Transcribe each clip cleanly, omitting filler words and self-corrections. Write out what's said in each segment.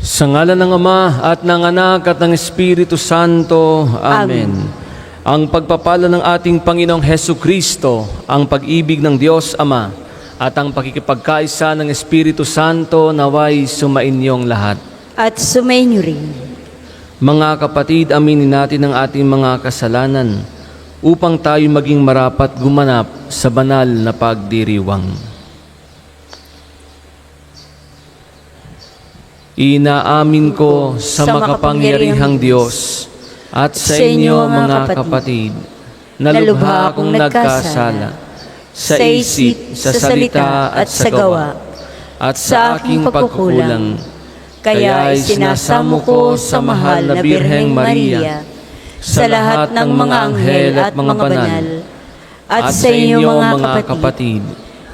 Sa ngalan ng Ama at ng Anak at ng Espiritu Santo. Amen. Ang pagpapala ng ating Panginoong Hesukristo, ang pag-ibig ng Diyos Ama, at ang pakikipagkaisa ng Espiritu Santo naway sumainyong lahat. At sumainyo rin. Mga kapatid, aminin natin ang ating mga kasalanan upang tayo maging marapat gumanap sa banal na pagdiriwang. Inaamin ko sa makapangyarihang Diyos at sa inyo mga kapatid na lubha akong nagkasala sa isip, sa salita at sa gawa at sa aking pagkukulang. Kaya sinasamo ko sa mahal na Birheng Maria, sa lahat ng mga anghel at mga banal, at sa inyo mga kapatid,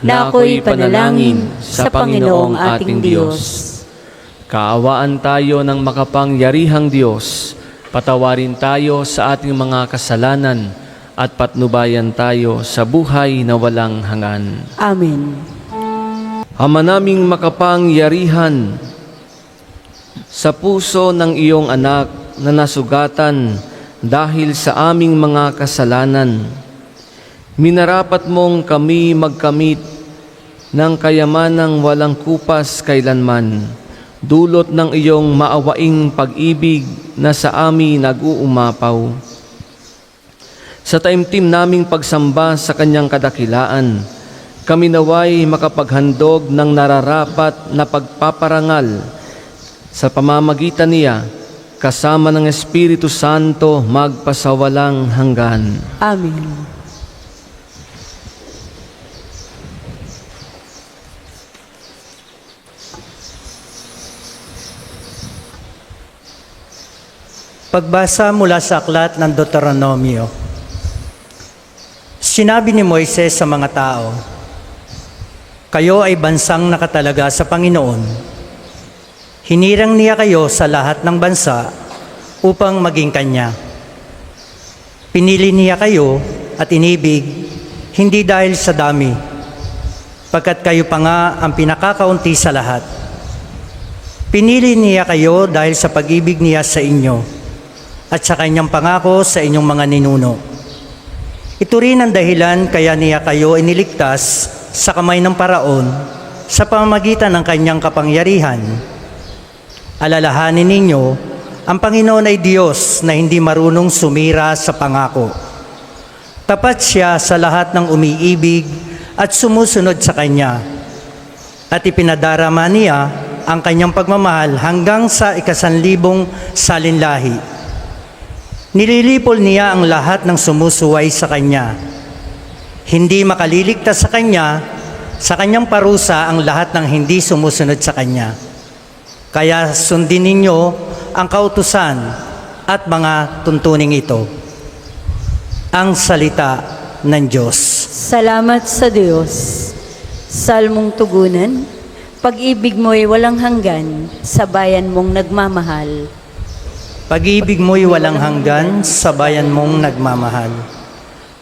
na ako'y panalangin sa Panginoong ating Diyos. Kaawaan tayo ng makapangyarihang Diyos, patawarin tayo sa ating mga kasalanan, at patnubayan tayo sa buhay na walang hanggan. Amen. Ama naming makapangyarihan, sa puso ng iyong anak na nasugatan dahil sa aming mga kasalanan, minarapat mong kami magkamit ng kayamanang walang kupas kailanman, dulot ng iyong maawaing pag-ibig na sa amin nag-uumapaw. Sa taimtim naming pagsamba sa kanyang kadakilaan, kami naway makapaghandog ng nararapat na pagpaparangal sa pamamagitan niya, kasama ng Espiritu Santo magpasawalang hanggan. Amen. Pagbasa mula sa aklat ng Deuteronomio. Sinabi ni Moises sa mga tao, "Kayo ay bansang nakatalaga sa Panginoon. Hinirang niya kayo sa lahat ng bansa upang maging Kanya. Pinili niya kayo at inibig, hindi dahil sa dami, pagkat kayo pa nga ang pinakakaunti sa lahat. Pinili niya kayo dahil sa pag-ibig niya sa inyo at sa kanyang pangako sa inyong mga ninuno. Ito rin ang dahilan kaya niya kayo iniligtas sa kamay ng Paraon sa pamamagitan ng kanyang kapangyarihan. Alalahanin ninyo, ang Panginoon ay Diyos na hindi marunong sumira sa pangako. Tapat siya sa lahat ng umiibig at sumusunod sa Kanya, at ipinadarama niya ang kanyang pagmamahal hanggang sa 1,000 salinlahi. Nililipol niya ang lahat ng sumusuway sa Kanya. Hindi makaliligtas sa kanyang parusa ang lahat ng hindi sumusunod sa Kanya. Kaya sundin ninyo ang kautusan at mga tuntuning ito." Ang salita ng Diyos. Salamat sa Diyos. Salmong tugunan, pag-ibig mo'y walang hanggan sa bayan mong nagmamahal. Pag-ibig mo'y walang hanggan sa bayan mong nagmamahal.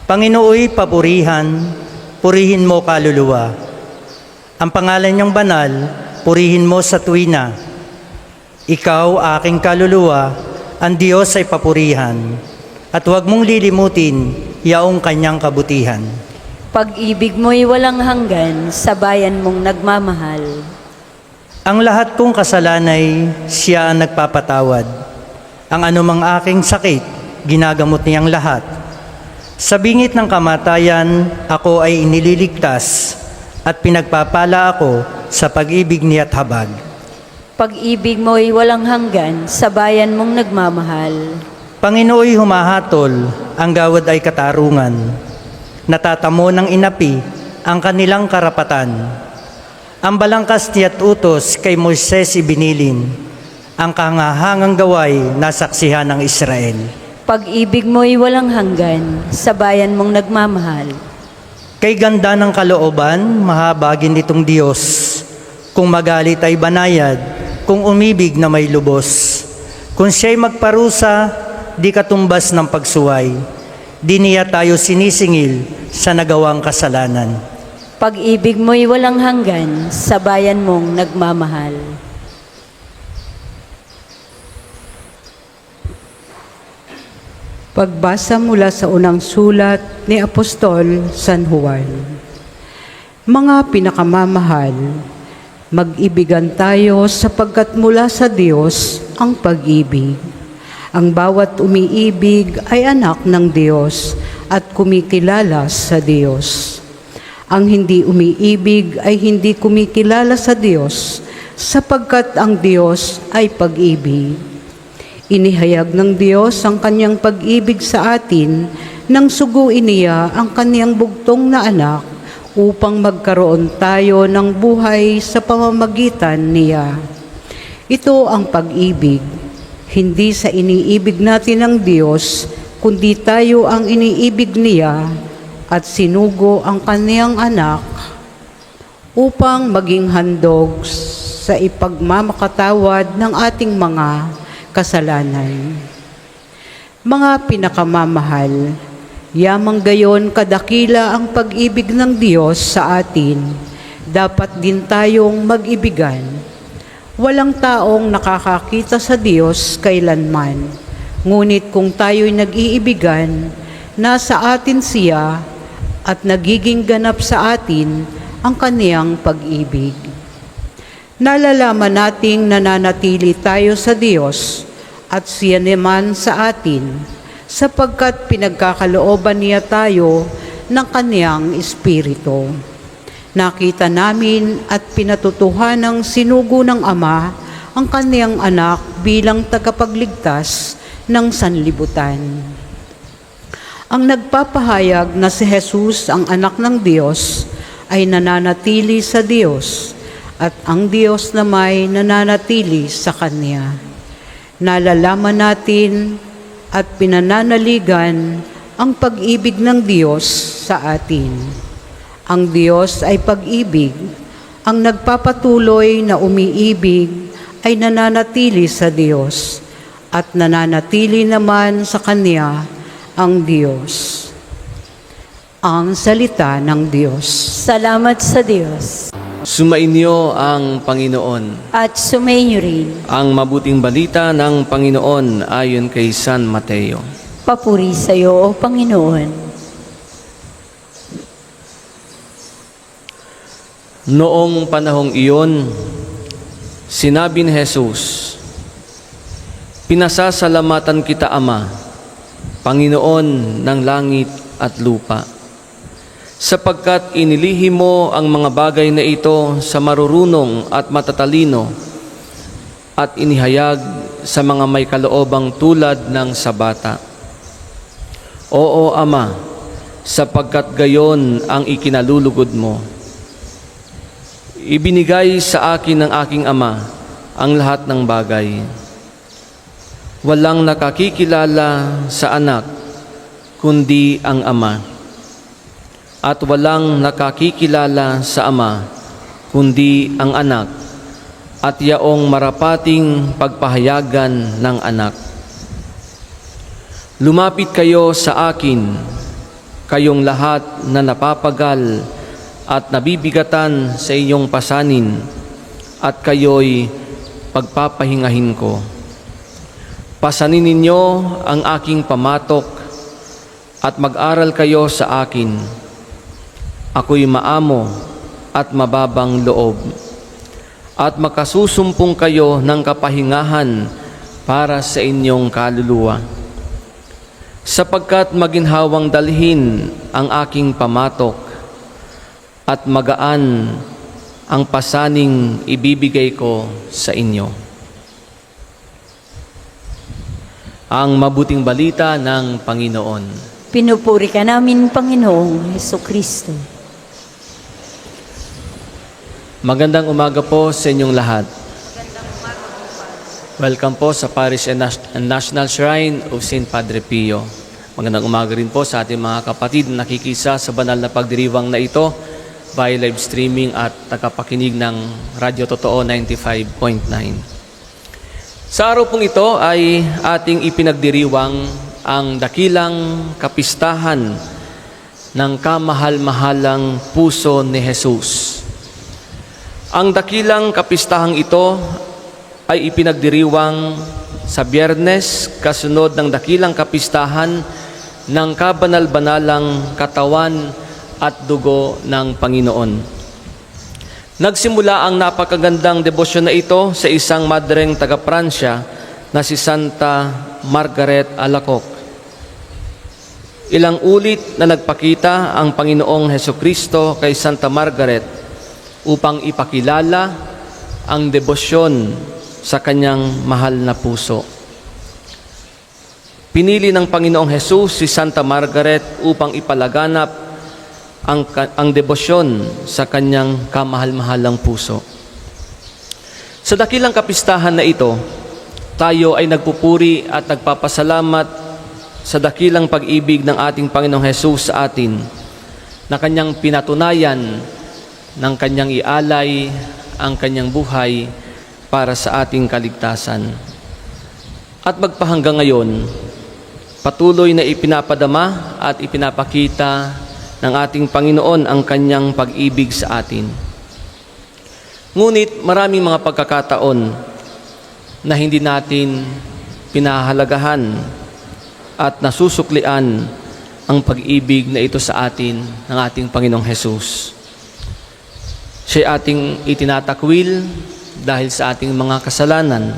Panginooy papurihan, purihin mo kaluluwa. Ang pangalan niyang banal, purihin mo sa tuwina. Ikaw, aking kaluluwa, ang Diyos ay papurihan, at huwag mong lilimutin yaong kanyang kabutihan. Pag-ibig mo'y walang hanggan sa bayan mong nagmamahal. Ang lahat kong kasalanay, siya ang nagpapatawad. Ang anumang aking sakit, ginagamot niyang lahat. Sa bingit ng kamatayan, ako ay inililigtas at pinagpapala ako sa pag-ibig niya't habag. Pag-ibig mo'y walang hanggan sa bayan mong nagmamahal. Panginooy humahatol, ang gawad ay katarungan. Natatamo ng inapi ang kanilang karapatan. Ang balangkas niya't utos kay Moises ibinilin. Ang kahangahangang gaway nasaksihan ng Israel. Pag-ibig mo'y walang hanggan sa bayan mong nagmamahal. Kay ganda ng kalooban, mahabagin itong Diyos. Kung magalit ay banayad, kung umibig na may lubos. Kung siya'y magparusa, di katumbas ng pagsuway. Di niya tayo sinisingil sa nagawang kasalanan. Pag-ibig mo'y walang hanggan sa bayan mong nagmamahal. Pagbasa mula sa unang sulat ni Apostol San Juan. Mga pinakamamahal, mag-ibigan tayo sapagkat mula sa Diyos ang pag-ibig. Ang bawat umiibig ay anak ng Diyos at kumikilala sa Diyos. Ang hindi umiibig ay hindi kumikilala sa Diyos sapagkat ang Diyos ay pag-ibig. Inihayag ng Diyos ang kanyang pag-ibig sa atin nang suguin niya ang kanyang bugtong na anak upang magkaroon tayo ng buhay sa pamamagitan niya. Ito ang pag-ibig, hindi sa iniibig natin ng Diyos, kundi tayo ang iniibig niya at sinugo ang kanyang anak upang maging handog sa ipagmamakatawad ng ating mga kasalanan. Mga pinakamamahal, yamang gayon kadakila ang pag-ibig ng Diyos sa atin, dapat din tayong mag-ibigan. Walang taong nakakakita sa Diyos kailanman, ngunit kung tayo'y nag-iibigan, nasa atin siya at nagiging ganap sa atin ang kaniyang pag-ibig. Nalalaman nating nananatili tayo sa Diyos at siya naman sa atin, sapagkat pinagkakalooban niya tayo ng kaniyang Espiritu. Nakita namin at pinatutuhan ng sinugo ng Ama ang kaniyang anak bilang tagapagligtas ng sanlibutan. Ang nagpapahayag na si Jesus ang anak ng Diyos ay nananatili sa Diyos, at ang Diyos na may nananatili sa Kanya. Nalalaman natin at pinananaligan ang pag-ibig ng Diyos sa atin. Ang Diyos ay pag-ibig. Ang nagpapatuloy na umiibig ay nananatili sa Diyos, at nananatili naman sa Kanya ang Diyos. Ang salita ng Diyos. Salamat sa Diyos. Sumainyo ang Panginoon. At sumainyo rin. Ang mabuting balita ng Panginoon ayon kay San Mateo. Papuri sa iyo, O Panginoon. Noong panahong iyon, sinabi ni Jesus, "Pinasasalamatan kita, Ama, Panginoon ng langit at lupa, sapagkat inilihim mo ang mga bagay na ito sa marurunong at matatalino at inihayag sa mga may kaloobang tulad ng sa bata. Oo, Ama, sapagkat gayon ang ikinalulugod mo. Ibinigay sa akin ng aking Ama ang lahat ng bagay. Walang nakakikilala sa anak kundi ang Ama, at walang nakakikilala sa Ama kundi ang anak, at yaong marapating pagpahayagan ng anak. Lumapit kayo sa akin, kayong lahat na napapagal at nabibigatan sa inyong pasanin, at kayo'y pagpapahingahin ko. Pasanin ninyo ang aking pamatok at mag-aral kayo sa akin. Ako'y maamo at mababang loob, at makasusumpong kayo ng kapahingahan para sa inyong kaluluwa. Sapagkat maginhawang dalhin ang aking pamatok, at magaan ang pasaning ibibigay ko sa inyo." Ang mabuting balita ng Panginoon. Pinupuri ka namin, Panginoong Hesukristo. Magandang umaga po sa inyong lahat. Welcome po sa Parish and National Shrine of St. Padre Pio. Magandang umaga rin po sa ating mga kapatid na nakikisa sa banal na pagdiriwang na ito via live streaming at tagapakinig ng Radyo Totoo 95.9. Sa araw pong ito ay ating ipinagdiriwang ang dakilang kapistahan ng kamahal-mahalang puso ni Jesus. Ang dakilang kapistahang ito ay ipinagdiriwang sa Biyernes, kasunod ng dakilang kapistahan ng kabanal-banalang katawan at dugo ng Panginoon. Nagsimula ang napakagandang debosyon na ito sa isang madreng taga-Pransya na si Santa Margaret Alacoque. Ilang ulit na nagpakita ang Panginoong Hesukristo kay Santa Margaret upang ipakilala ang debosyon sa kanyang mahal na puso. Pinili ng Panginoong Hesus si Santa Margaret upang ipalaganap ang debosyon sa kanyang kamahal-mahalang puso. Sa dakilang kapistahan na ito, tayo ay nagpupuri at nagpapasalamat sa dakilang pag-ibig ng ating Panginoong Hesus sa atin na kanyang pinatunayan ng kanyang ialay ang kanyang buhay para sa ating kaligtasan. At magpahanggang ngayon, patuloy na ipinapadama at ipinapakita ng ating Panginoon ang kanyang pag-ibig sa atin. Ngunit maraming mga pagkakataon na hindi natin pinahalagahan at nasusuklian ang pag-ibig na ito sa atin ng ating Panginoong Hesus. Siya ating itinatakwil dahil sa ating mga kasalanan.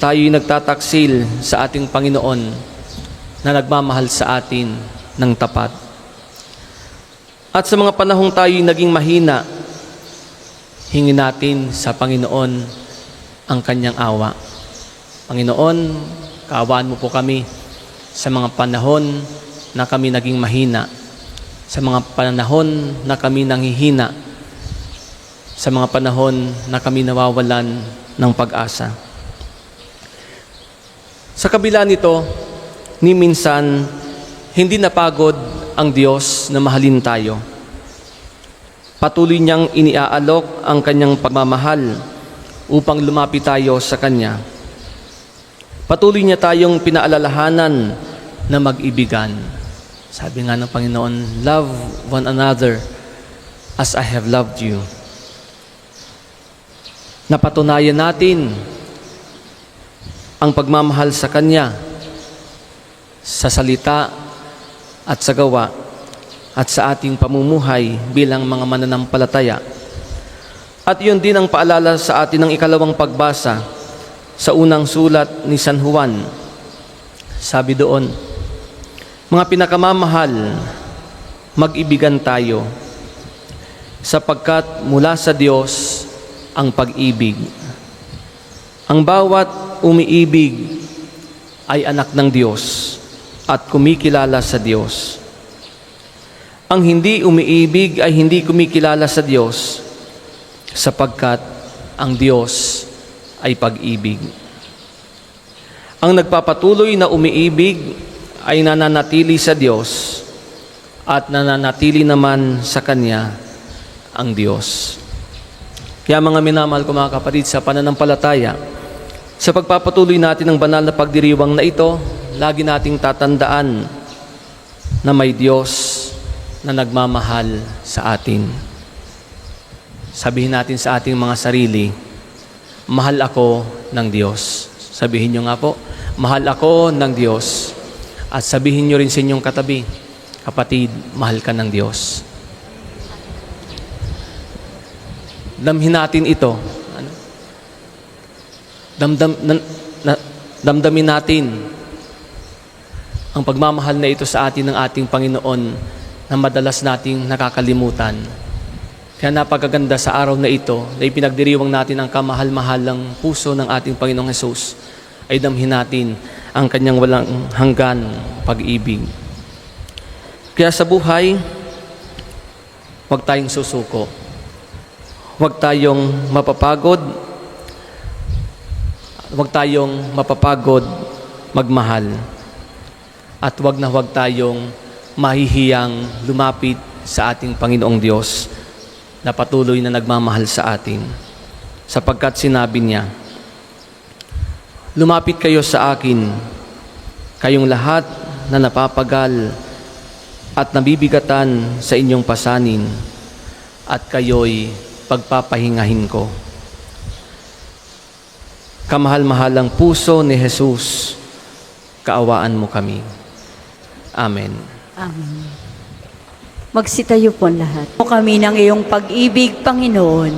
Tayo'y nagtataksil sa ating Panginoon na nagmamahal sa atin ng tapat. At sa mga panahong tayo'y naging mahina, hingin natin sa Panginoon ang kanyang awa. Panginoon, kaawaan mo po kami sa mga panahon na kami naging mahina, sa mga panahon na kami nanghihina, sa mga panahon na kami nawawalan ng pag-asa. Sa kabila nito, ni minsan, hindi napagod ang Diyos na mahalin tayo. Patuloy niyang iniaalok ang kanyang pagmamahal upang lumapit tayo sa Kanya. Patuloy niya tayong pinaalalahanan na mag-ibigan. Sabi nga ng Panginoon, love one another as I have loved you. Napatunayan natin ang pagmamahal sa Kanya sa salita at sa gawa at sa ating pamumuhay bilang mga mananampalataya. At yun din ang paalala sa atin ng ikalawang pagbasa sa unang sulat ni San Juan. Sabi doon, mga pinakamamahal, mag-ibigan tayo sapagkat mula sa Diyos ang pag-ibig. Ang bawat umiibig ay anak ng Diyos at kumikilala sa Diyos. Ang hindi umiibig ay hindi kumikilala sa Diyos sapagkat ang Diyos ay pag-ibig. Ang nagpapatuloy na umiibig ay nananatili sa Diyos at nananatili naman sa Kanya ang Diyos. Kaya mga minamahal ko mga kapatid sa pananampalataya, sa pagpapatuloy natin ng banal na pagdiriwang na ito, lagi nating tatandaan na may Diyos na nagmamahal sa atin. Sabihin natin sa ating mga sarili, mahal ako ng Diyos. Sabihin nyo nga po, mahal ako ng Diyos. At sabihin nyo rin sa inyong katabi, kapatid, mahal ka ng Diyos. Damhin natin ito. Damdamin natin ang pagmamahal na ito sa atin ng ating Panginoon na madalas nating nakakalimutan. Kaya napakaganda sa araw na ito na ipinagdiriwang natin ang kamahal-mahalang puso ng ating Panginoong Hesus, ay damhin natin ang kanyang walang hanggan pag-ibig. Kaya sa buhay, huwag tayong susuko. Huwag tayong mapapagod. Huwag tayong mapapagod magmahal. At huwag tayong mahihiyang lumapit sa ating Panginoong Diyos na patuloy na nagmamahal sa atin. Sapagkat sinabi niya, lumapit kayo sa akin, kayong lahat na napapagal at nabibigatan sa inyong pasanin, at kayo'y pagpapahingahin ko. kamahal-mahalang puso ni Jesus, kaawaan mo kami. Amen. Amen. Magsitayo po ang lahat. O kami ng iyong pag-ibig, Panginoon.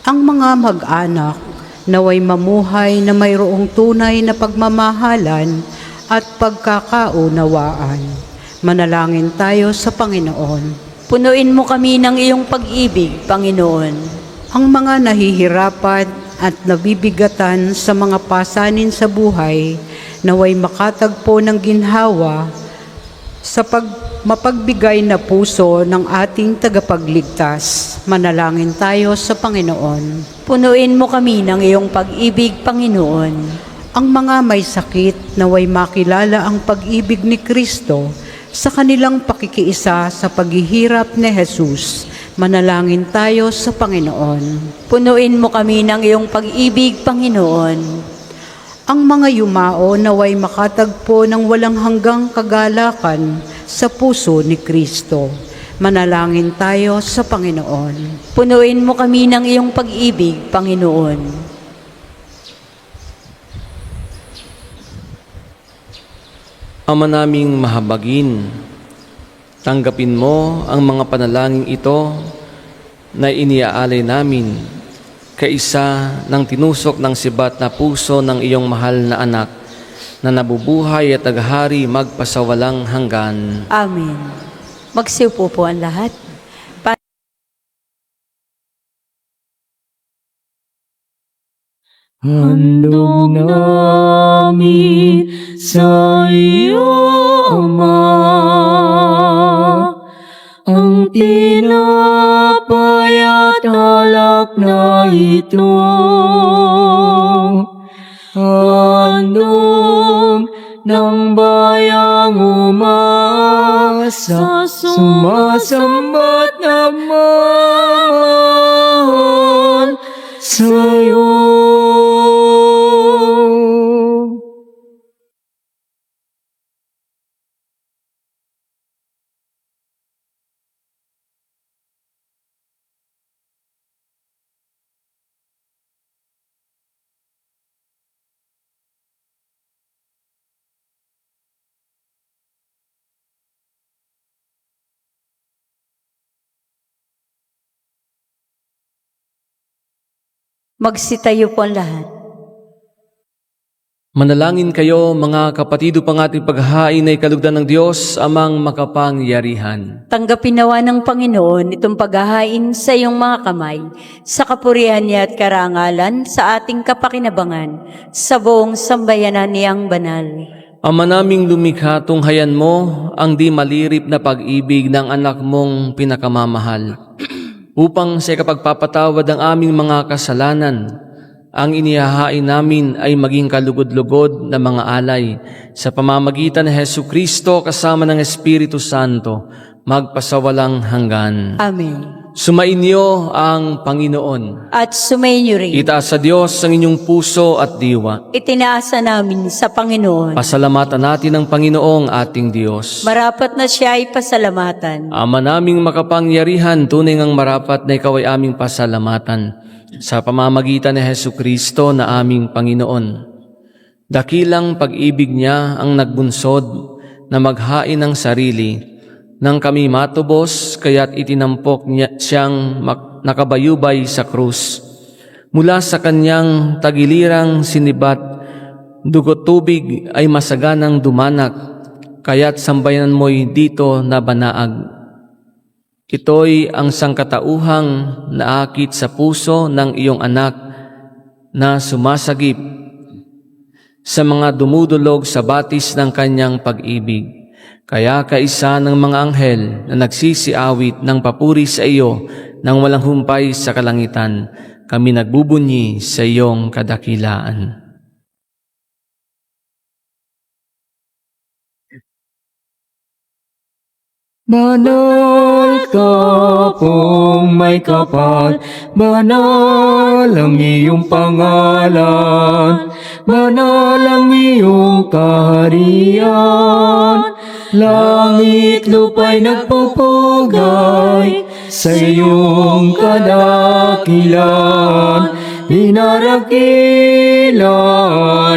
Ang mga mag-anak naway mamuhay na mayroong tunay na pagmamahalan at pagkakaunawaan. Manalangin tayo sa Panginoon. Punuin mo kami ng iyong pag-ibig, Panginoon. Ang mga nahihirapan at nabibigatan sa mga pasanin sa buhay naway makatagpo ng ginhawa sa mapagbigay na puso ng ating tagapagligtas. Manalangin tayo sa Panginoon. Punuin mo kami ng iyong pag-ibig, Panginoon. Ang mga may sakit naway makilala ang pag-ibig ni Kristo sa kanilang pakikiisa sa paghihirap ni Jesus. Manalangin tayo sa Panginoon. Punuin mo kami ng iyong pag-ibig, Panginoon. Ang mga yumao naway makatagpo ng walang hanggang kagalakan sa puso ni Kristo. Manalangin tayo sa Panginoon. Punuin mo kami ng iyong pag-ibig, Panginoon. Ama naming mahabagin, tanggapin mo ang mga panalangin ito na iniaalay namin kaisa ng tinusok ng sibat na puso ng iyong mahal na anak na nabubuhay at naghari magpasawalang hanggan. Amen. Magsiupo po ang lahat. Handog namin sa iyo, Ama, ang tinapay at alak na ito. Handog ng bayang umasa, sumasamba't nagmamahal sa'yo. Magsitayo po ang lahat. Manalangin kayo, mga kapatid, upang ating paghahain ay kalugdan ng Diyos, amang makapangyarihan. Tanggapin nawa ng Panginoon itong paghahain sa iyong mga kamay, sa kapurihan niya at karangalan, sa ating kapakinabangan, sa buong sambayanan niyang banal. Ama naming lumikha, tunghayan mo ang di malirip na pag-ibig ng anak mong pinakamamahal, upang sa kapagpapatawad ng aming mga kasalanan, ang inihahain namin ay maging kalugod-lugod na mga alay sa pamamagitan ni Jesucristo kasama ng Espiritu Santo, magpasawalang hanggan. Amen. Sumainyo ang Panginoon. At sumainyo rin. Itaas sa Diyos ang inyong puso at diwa. Itinaasa namin sa Panginoon. Pasalamatan natin ang Panginoong ating Diyos. Marapat na siya ay pasalamatan. Ama naming makapangyarihan, tunay ngang marapat na ikaw ay aming pasalamatan sa pamamagitan ni Jesucristo na aming Panginoon. Dakilang pag-ibig niya ang nagbunsod na maghain ng sarili nang kami matubos, kaya't itinampok niya siyang nakabayubay sa krus. Mula sa kanyang tagilirang sinibat, dugot tubig ay masaganang dumanak, kaya't sambayanan mo'y dito na banaag. Ito'y ang sangkatauhang naakit sa puso ng iyong anak na sumasagip sa mga dumudulog sa batis ng kanyang pag-ibig. Kaya kaisa ng mga anghel na nagsisiawit ng papuri sa iyo nang walang humpay sa kalangitan, kami nagbubunyi sa iyong kadakilaan. Banal ka pong may kapal, banal ang iyong pangalan, banal ang iyong kaharian. Langit lupa'y nagpupugay sa iyong kadakilan. Dinaragila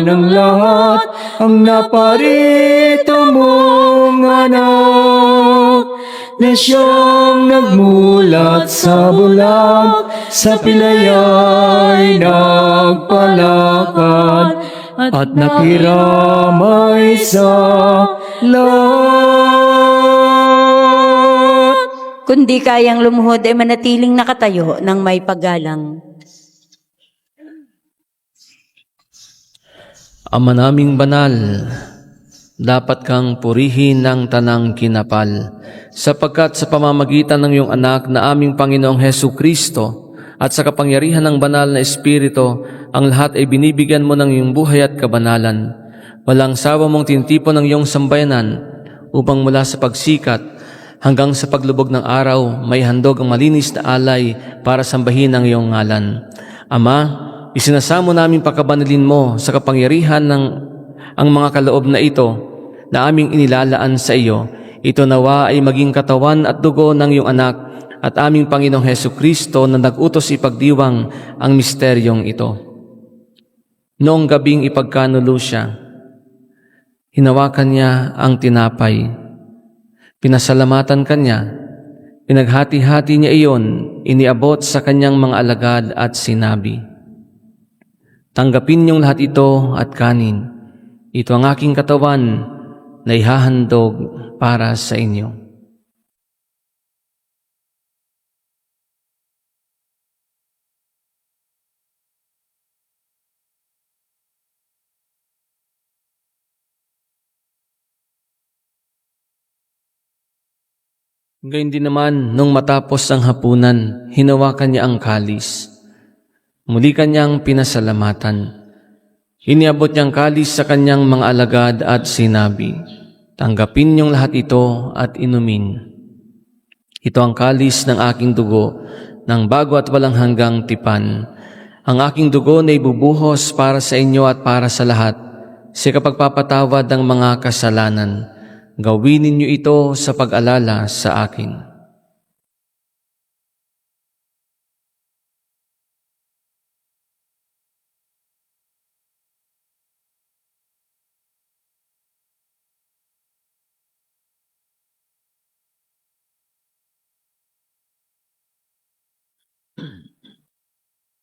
ng lahat ang naparito mong anak, na siyang nagmulat sa bulag, sa pilaya'y nagpalakad, at nakiramay sa lahat. Kundi kayang lumuhod ay manatiling nakatayo ng may paggalang. Ama naming banal, dapat kang purihin ng tanang kinapal, sapagkat sa pamamagitan ng iyong anak na aming Panginoong Hesu Kristo at sa kapangyarihan ng banal na Espiritu, ang lahat ay binibigyan mo ng iyong buhay at kabanalan. Walang sawa mong tinitipon ng iyong sambayanan upang mula sa pagsikat hanggang sa paglubog ng araw, may handog ang malinis na alay para sambahin ang iyong ngalan. Ama, isinasamo namin pagkabanalin mo sa kapangyarihan ng ang mga kaloob na ito na aming inilalaan sa iyo. Ito nawa ay maging katawan at dugo ng iyong anak at aming Panginoong Hesu Kristo na nag-utos ipagdiwang ang misteryong ito. Noong gabing ipagkanulo siya, hinawakan niya ang tinapay, pinasalamatan kanya, pinaghati-hati niya iyon, iniabot sa kanyang mga alagad at sinabi, "Tanggapin niyong lahat ito at kanin. Ito ang aking katawan na ihahandog para sa inyo." Gayun din naman, nung matapos ang hapunan, hinawakan niya ang kalis. Muli kanyang pinasalamatan. Iniabot niyang kalis sa kanyang mga alagad at sinabi, "Tanggapin niyong lahat ito at inumin. Ito ang kalis ng aking dugo, ng bago at walang hanggang tipan. Ang aking dugo na ibubuhos para sa inyo at para sa lahat, sa kapagpapatawad ng mga kasalanan. Gawin ninyo ito sa pag-alala sa akin."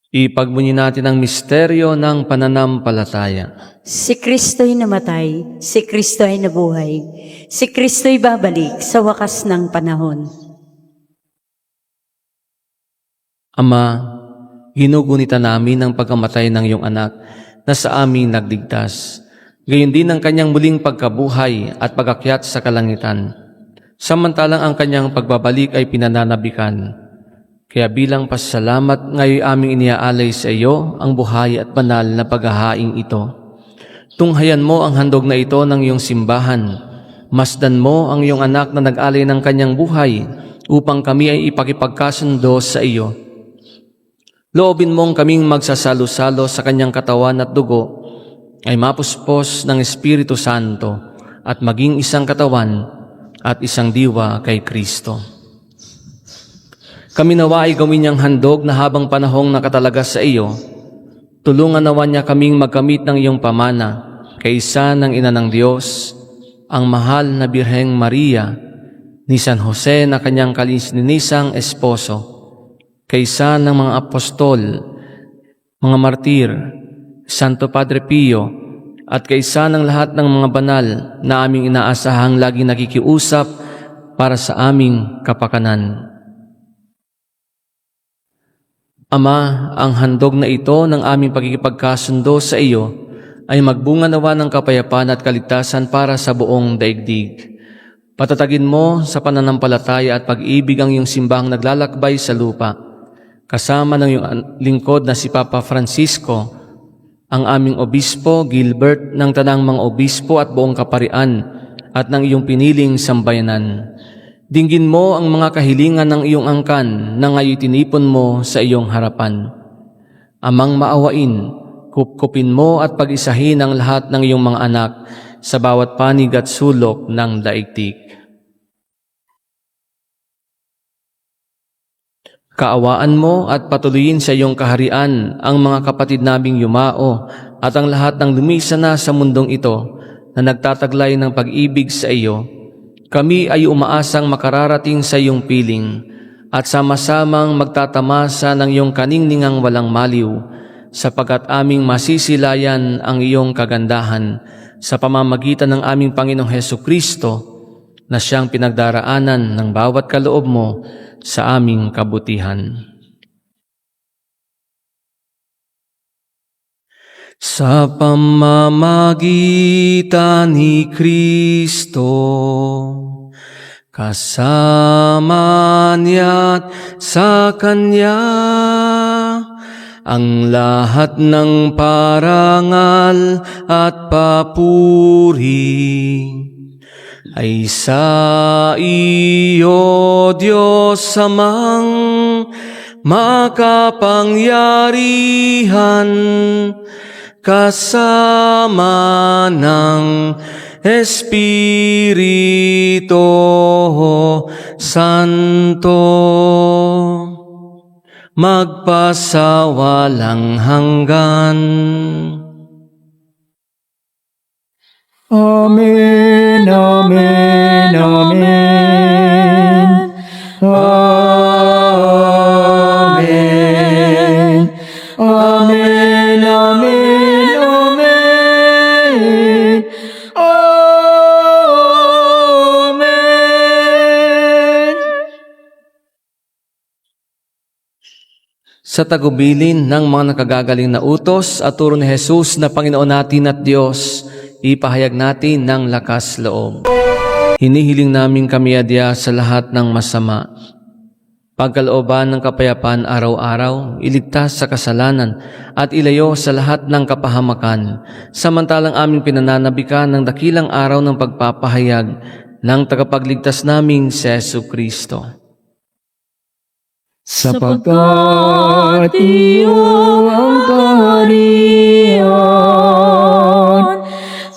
Ipagmuni natin ang misteryo ng pananampalataya. Si Kristo'y namatay, si Kristo'y nabuhay, si Kristo'y babalik sa wakas ng panahon. Ama, ginugunitan namin ang pagkamatay ng iyong anak na sa aming nagligtas. Gayon din ang kanyang muling pagkabuhay at pagakyat sa kalangitan. Samantalang ang kanyang pagbabalik ay pinananabikan. Kaya bilang pasasalamat ngayon aming iniaalay sa iyo ang buhay at banal na paghahaing ito. Tunghayan mo ang handog na ito ng iyong simbahan. Masdan mo ang iyong anak na nag-alay ng kanyang buhay upang kami ay ipakipagkasundo sa iyo. Loobin mong kaming magsasalo-salo sa kanyang katawan at dugo ay mapuspos ng Espiritu Santo at maging isang katawan at isang diwa kay Kristo. Kami nawa ay gawin niyang handog na habang panahong nakatalaga sa iyo, tulungan nawa niya kaming magkamit ng iyong pamana, kaysa ng Ina ng Diyos, ang mahal na Birheng Maria, ni San Jose na kanyang kalininisang esposo, kaysa ng mga apostol, mga martir, Santo Padre Pio, at kaysa ng lahat ng mga banal na aming inaasahang laging nakikiusap para sa aming kapakanan. Ama, ang handog na ito ng aming pagkikipagkasundo sa iyo ay magbunga nawa ng kapayapaan at kaligtasan para sa buong daigdig. Patatagin mo sa pananampalataya at pag-ibig ang iyong simbahang naglalakbay sa lupa, kasama ng iyong lingkod na si Papa Francisco, ang aming Obispo Gilbert, ng tanang mga obispo at buong kaparian, at ng iyong piniling sambayanan. Dinggin mo ang mga kahilingan ng iyong angkan na ngayon tinipon mo sa iyong harapan. Amang maawain, kupkupin mo at pag-isahin ang lahat ng iyong mga anak sa bawat panig at sulok ng daigdig. Kaawaan mo at patuloyin sa iyong kaharian ang mga kapatid naming yumao at ang lahat ng lumisan na sa mundong ito na nagtataglay ng pag-ibig sa iyo. Kami ay umaasang makararating sa iyong piling at sama-samang magtatamasa ng iyong kaningningang walang maliw, sapagkat aming masisilayan ang iyong kagandahan sa pamamagitan ng aming Panginoong Hesukristo, na siyang pinagdaraanan ng bawat kaloob mo sa aming kabutihan. Sa pamamagitan ni Kristo, kasama niya't sa Kanya, ang lahat ng parangal at papuri ay sa iyo, Diyos Amang makapangyarihan, kasama ng Espiritu Santo, magpasawalang hanggan. Amen, amen, amen. Amen. Amen, amen, amen. Amen. Sa tagubilin ng mga nakagagaling na utos at turo ni Jesus na Panginoon natin at Diyos, ipahayag natin ng lakas loob. Hinihiling namin kami adya sa lahat ng masama, pagkalooban ng kapayapaan araw-araw, iligtas sa kasalanan at ilayo sa lahat ng kapahamakan, samantalang aming pinananabikan ng dakilang araw ng pagpapahayag ng tagapagligtas naming si Jesucristo. Sapagkat iyo ang kaharian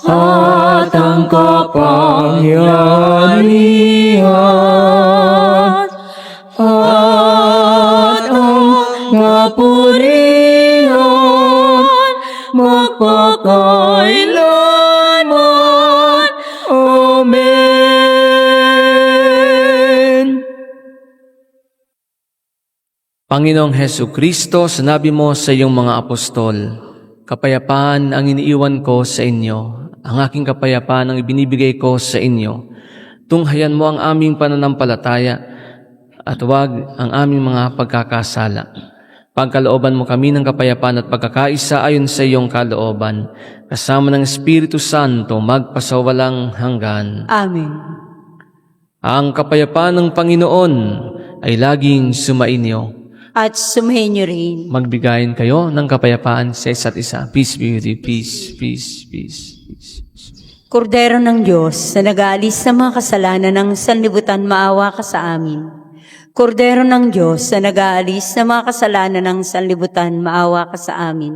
at ang kapangyarihan at ang kapurihan magpakailanman. Amen. Panginoong Hesukristo, sinabi mo sa iyong mga apostol, kapayapaan ang iniiwan ko sa inyo, ang aking kapayapaan ang ibinibigay ko sa inyo. Tunghayan mo ang aming pananampalataya at huwag ang aming mga pagkakasala. Pagkalooban mo kami ng kapayapaan at pagkakaisa ayon sa iyong kalooban, kasama ng Espiritu Santo magpasawalang hanggan. Amen. Ang kapayapaan ng Panginoon ay laging sumainyo. At sumainyo rin. Magbigayin kayo ng kapayapaan sa isa't isa. Peace be with you. Peace, peace, peace, peace. Kordero ng Diyos na nag-aalis sa mga kasalanan ng sanlibutan, maawa ka sa amin. Kordero ng Diyos na nag-aalis sa mga kasalanan ng sanlibutan, maawa ka sa amin.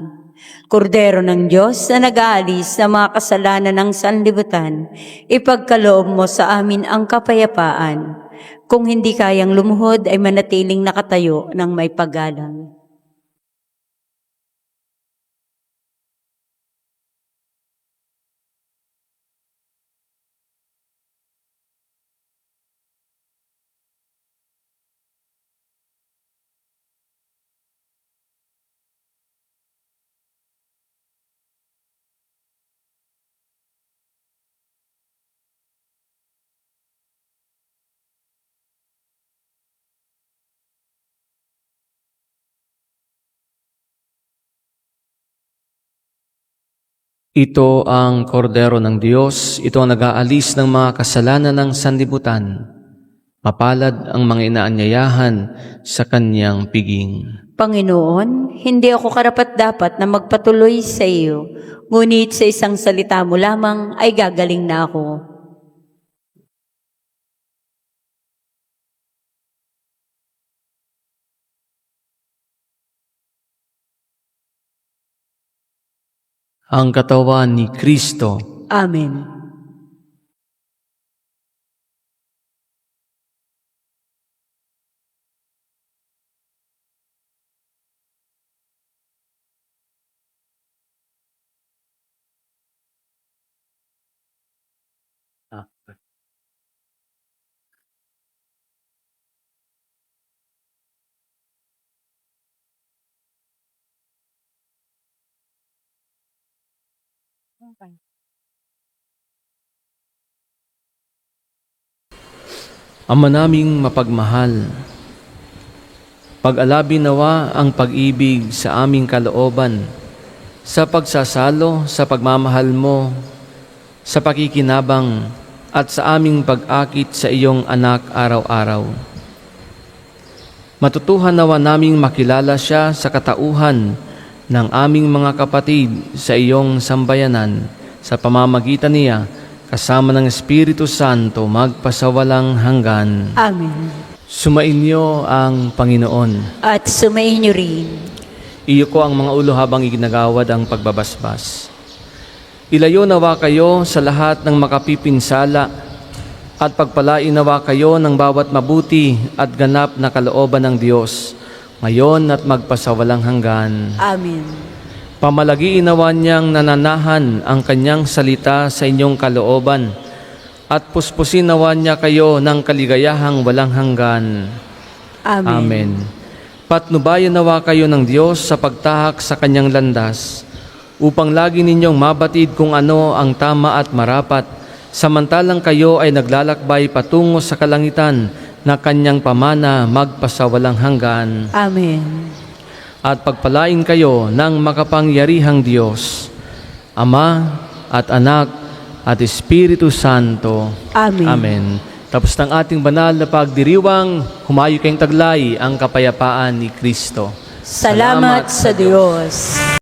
Kordero ng Diyos na nag-aalis sa mga kasalanan ng sanlibutan, ipagkaloob mo sa amin ang kapayapaan. Kung hindi kayang lumuhod ay manatiling nakatayo ng may paggalang. Ito ang kordero ng Diyos, ito ang nag-aalis ng mga kasalanan ng sanlibutan. Mapalad ang mga inaanyayahan sa kanyang piging. Panginoon, hindi ako karapat-dapat na magpatuloy sa iyo, ngunit sa isang salita mo lamang ay gagaling na ako. Ang katawan ni Kristo. Amen. Ama naming mapagmahal, pag-alabi nawa ang pag-ibig sa aming kalooban, sa pagsasalo, sa pagmamahal mo, sa pakikinabang, at sa aming pag-akit sa iyong anak araw-araw. Matutuhan nawa naming makilala siya sa katauhan ng aming mga kapatid sa iyong sambayanan, sa pamamagitan niya, kasama ng Espiritu Santo, magpasawalang hanggan. Amen. Sumainyo ang Panginoon. At sumainyo rin. Iyo ko ang mga ulo habang iginagawad ang pagbabasbas. Ilayo nawa kayo sa lahat ng makapipinsala at pagpalain nawa kayo ng bawat mabuti at ganap na kalooban ng Diyos, ngayon at magpasawalang hanggan. Amen. Pamalagiin nawa niyang nananahan ang kanyang salita sa inyong kalooban at puspusin nawa niya kayo ng kaligayahang walang hanggan. Amen. Amen. Patnubayan nawa kayo ng Diyos sa pagtahak sa kanyang landas, upang lagi ninyong mabatid kung ano ang tama at marapat, samantalang kayo ay naglalakbay patungo sa kalangitan na kanyang pamana magpasawalang hanggan. Amen. At pagpalain kayo ng makapangyarihang Diyos, Ama at Anak at Espiritu Santo. Amen. Amen. Tapos ng ating banal na pagdiriwang, humayo kayong taglay ang kapayapaan ni Kristo. Salamat sa Diyos.